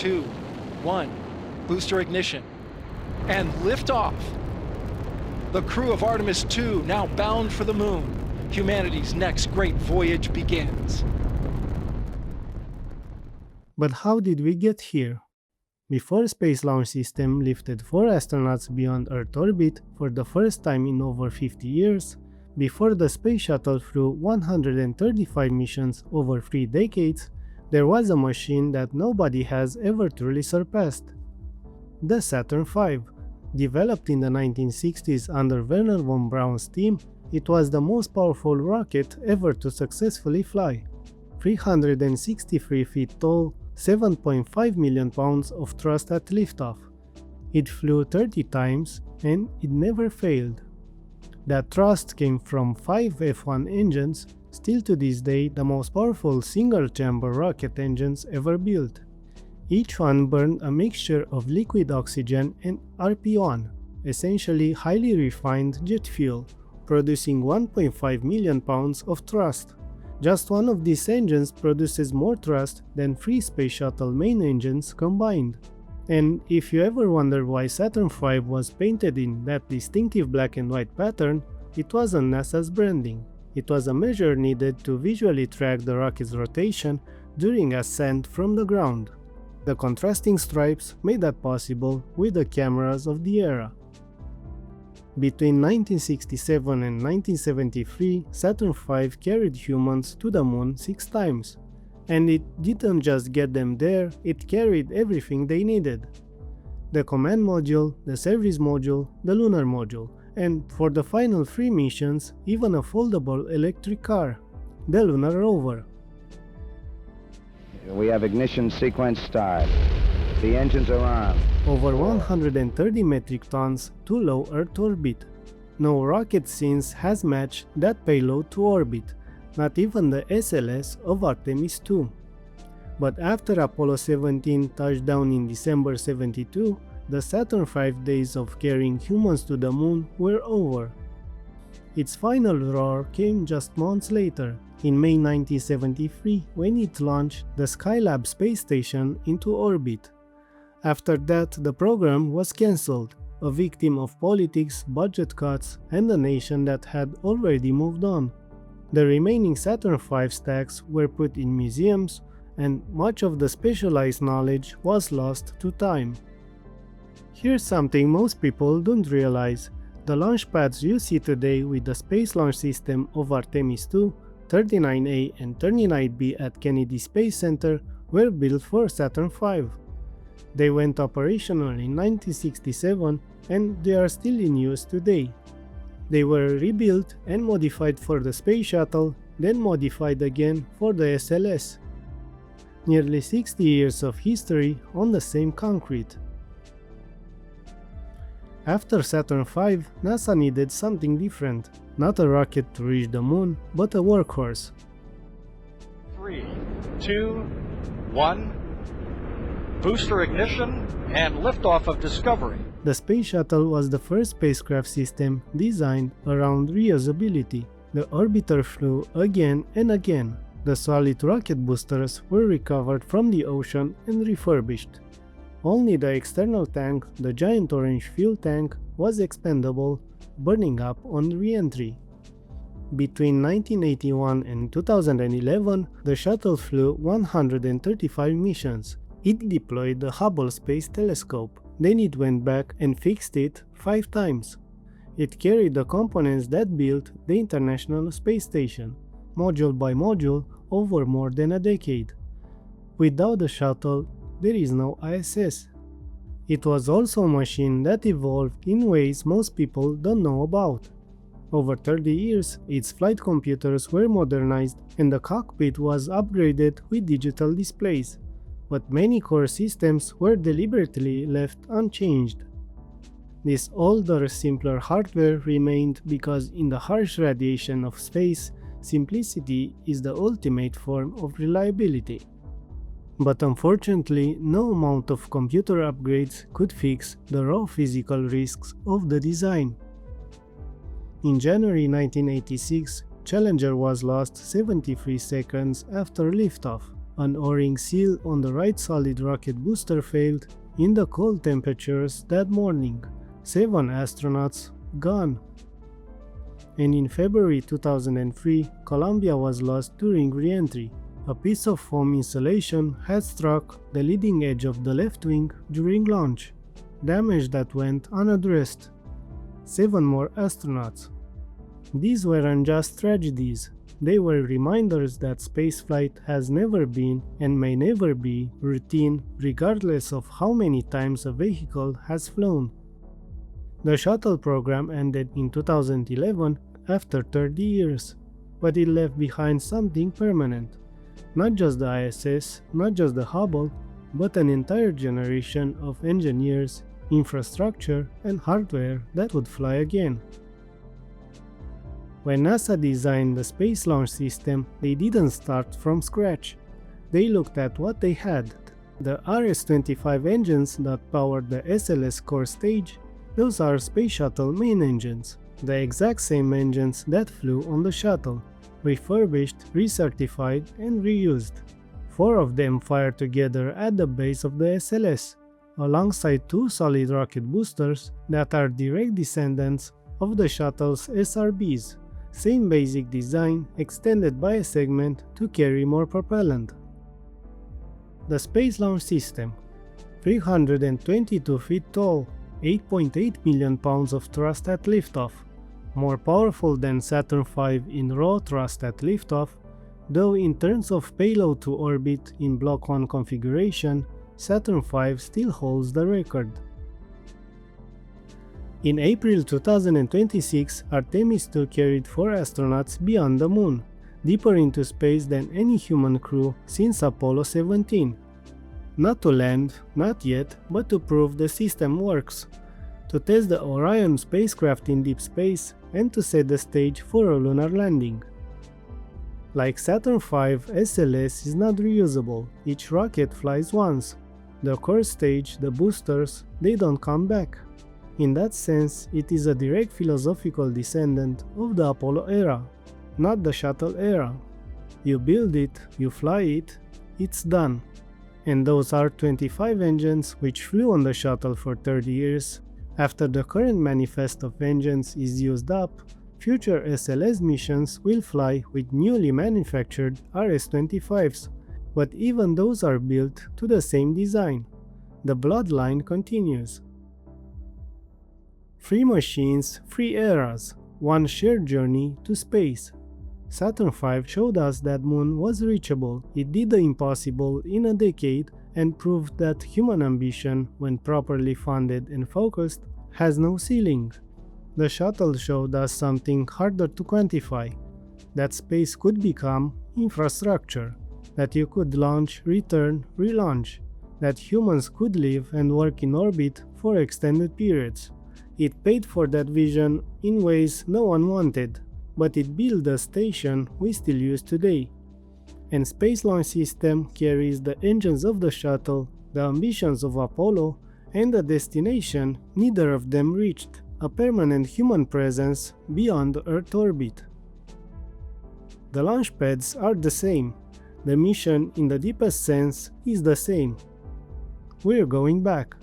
2, 1, booster ignition, and liftoff. The crew of Artemis II now bound for the moon. Humanity's next great voyage begins. But how did we get here? Before Space Launch System lifted 4 astronauts beyond Earth orbit for the first time in over 50 years, before the Space Shuttle flew 135 missions over 3 decades, there was a machine that nobody has ever truly surpassed. The Saturn V. Developed in the 1960s under Werner von Braun's team, it was the most powerful rocket ever to successfully fly. 363 feet tall, 7.5 million pounds of thrust at liftoff. It flew 30 times and it never failed. That thrust came from 5 F1 engines, still to this day the most powerful single-chamber rocket engines ever built. Each one burned a mixture of liquid oxygen and RP1, essentially highly refined jet fuel, producing 1.5 million pounds of thrust. Just one of these engines produces more thrust than 3 Space Shuttle main engines combined. And if you ever wonder why Saturn V was painted in that distinctive black and white pattern, it wasn't NASA's branding. It was a measure needed to visually track the rocket's rotation during ascent from the ground. The contrasting stripes made that possible with the cameras of the era. Between 1967 and 1973, Saturn V carried humans to the moon 6 times. And it didn't just get them there, it carried everything they needed. The command module, the service module, the lunar module, and for the final 3 missions, even a foldable electric car, the lunar rover. We have ignition sequence start. The engines are on. Over 130 metric tons to low Earth orbit. No rocket since has matched that payload to orbit, not even the SLS of Artemis II. But after Apollo 17 touched down in December 72, the Saturn V days of carrying humans to the moon were over. Its final roar came just months later, in May 1973, when it launched the Skylab space station into orbit. After that, the program was cancelled, a victim of politics, budget cuts, and a nation that had already moved on. The remaining Saturn V stacks were put in museums, and much of the specialized knowledge was lost to time. Here's something most people don't realize. The launch pads you see today with the Space Launch System of Artemis II, 39A and 39B at Kennedy Space Center were built for Saturn V. They went operational in 1967 and they are still in use today. They were rebuilt and modified for the Space Shuttle, then modified again for the SLS. Nearly 60 years of history on the same concrete. After Saturn V, NASA needed something different. Not a rocket to reach the moon, but a workhorse. 3, 2, 1, booster ignition and liftoff of Discovery. The Space Shuttle was the first spacecraft system designed around reusability. The orbiter flew again and again. The solid rocket boosters were recovered from the ocean and refurbished. Only the external tank, the giant orange fuel tank, was expendable, burning up on re-entry. Between 1981 and 2011, the shuttle flew 135 missions. It deployed the Hubble Space Telescope, then it went back and fixed it 5 times. It carried the components that built the International Space Station, module by module, over more than a decade. Without the shuttle, there is no ISS. It was also a machine that evolved in ways most people don't know about. Over 30 years, its flight computers were modernized and the cockpit was upgraded with digital displays. But many core systems were deliberately left unchanged. This older, simpler hardware remained because in the harsh radiation of space, simplicity is the ultimate form of reliability. But unfortunately, no amount of computer upgrades could fix the raw physical risks of the design. In January 1986, Challenger was lost 73 seconds after liftoff. An O-ring seal on the right solid rocket booster failed in the cold temperatures that morning. 7 astronauts gone. And in February 2003, Columbia was lost during re-entry. A piece of foam insulation had struck the leading edge of the left wing during launch, damage that went unaddressed. 7 more astronauts. These weren't just tragedies, they were reminders that spaceflight has never been and may never be routine regardless of how many times a vehicle has flown. The shuttle program ended in 2011 after 30 years, but it left behind something permanent. Not just the ISS, not just the Hubble, but an entire generation of engineers, infrastructure, and hardware that would fly again. When NASA designed the Space Launch System, they didn't start from scratch. They looked at what they had. The RS-25 engines that powered the SLS core stage, those are Space Shuttle main engines, the exact same engines that flew on the shuttle, refurbished, recertified, and reused. 4 of them fired together at the base of the SLS, alongside 2 solid rocket boosters that are direct descendants of the shuttle's SRBs. Same basic design, extended by a segment to carry more propellant. The Space Launch System, 322 feet tall, 8.8 million pounds of thrust at liftoff, more powerful than Saturn V in raw thrust at liftoff, though in terms of payload to orbit in Block 1 configuration, Saturn V still holds the record. In April 2026, Artemis II carried 4 astronauts beyond the Moon, deeper into space than any human crew since Apollo 17. Not to land, not yet, but to prove the system works, to test the Orion spacecraft in deep space, and to set the stage for a lunar landing. Like Saturn V, SLS is not reusable, each rocket flies once. The core stage, the boosters, they don't come back. In that sense, it is a direct philosophical descendant of the Apollo era, not the shuttle era. You build it, you fly it, it's done. And those are 25 engines which flew on the shuttle for 30 years. After the current manifest of engines is used up, future SLS missions will fly with newly manufactured RS-25s, but even those are built to the same design. The bloodline continues. 3 machines, 3 eras, one shared journey to space. Saturn V showed us that Moon was reachable, it did the impossible in a decade and proved that human ambition, when properly funded and focused, has no ceiling. The shuttle showed us something harder to quantify, that space could become infrastructure, that you could launch, return, relaunch, that humans could live and work in orbit for extended periods. It paid for that vision in ways no one wanted, but it built a station we still use today. And Space Launch System carries the engines of the shuttle, the ambitions of Apollo, and the destination neither of them reached, a permanent human presence beyond Earth orbit. The launch pads are the same, the mission in the deepest sense is the same. We're going back.